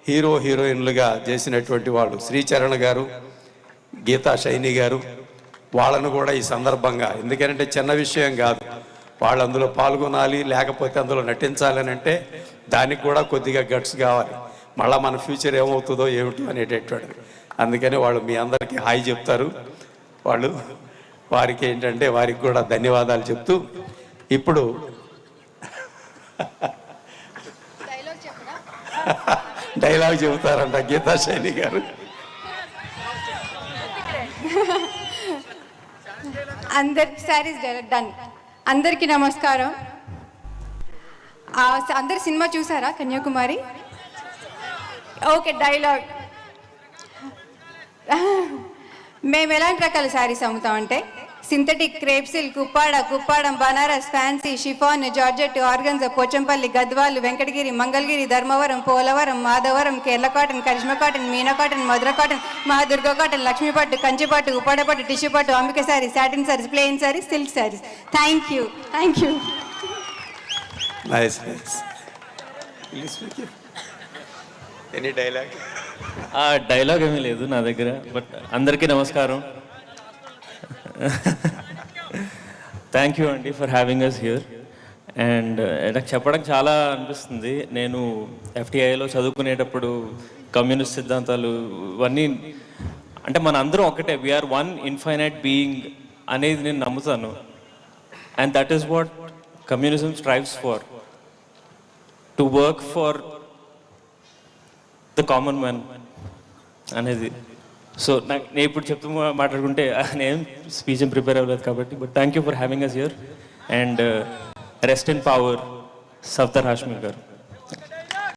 Hero హీరోయిన్లుగా చేసినటువంటి వాళ్ళు శ్రీచరణ్ గారు, గీతా షైని గారు, వాళ్ళను కూడా ఈ సందర్భంగా, ఎందుకంటే చిన్న విషయం కాదు, వాళ్ళు అందులో పాల్గొనాలి, లేకపోతే అందులో నటించాలని అంటే దానికి కూడా కొద్దిగా గట్స్ కావాలి. మళ్ళీ మన ఫ్యూచర్ ఏమవుతుందో ఏమిటో అనేటటువంటిది. అందుకని వాళ్ళు మీ అందరికీ హాయ్ చెప్తారు. వారికి ఏంటంటే వారికి కూడా ధన్యవాదాలు చెప్తూ ఇప్పుడు డైలాగ్ చెబుతారంట గీతా షైని గారు. అందరికీ నమస్కారం. అందరు సినిమా చూసారా కన్యాకుమారి? Okay, dialogue. మేము ఎలాంటి రకాల శారీస్ అమ్ముతామంటే synthetic, crepe silk, Kuppadam, Banaras, fancy, chiffon, georgette, organza, Pochampally, Gadwal, Venkatagiri, Mangalagiri, Dharmavaram, Polavaram, Madhavaram, Kerala cotton, Karishma cotton, Meena cotton, Madhura cotton, Mahadurga cotton, లక్ష్మీపట్టు, కంచిపట్టు, ఉప్పాడపట్టు, టిష్యూ పట్టు, Ambika sari, satin saris, plain saris, silk saris. Thank you. డైలాగ్ ఏమీ లేదు నా దగ్గర, బట్ అందరికీ నమస్కారం. థ్యాంక్ యూ అండి for having us here. And నాకు చెప్పడానికి చాలా అనిపిస్తుంది. నేను FTIలో చదువుకునేటప్పుడు కమ్యూనిస్ట్ సిద్ధాంతాలు ఇవన్నీ, అంటే మన అందరం ఒకటే, వీఆర్ వన్ ఇన్ఫైనైట్ బీయింగ్ అనేది నేను నమ్ముతాను. And that is what communism strives for, to work for the common man అనేది. సో నేను ఇప్పుడు చెప్తూ మాట్లాడుకుంటే నేను స్పీచ్ ప్రిపేర్ అవ్వలేదు కాబట్టి, but thank you for having us here. And rest in power Safdar Hashmi గారు.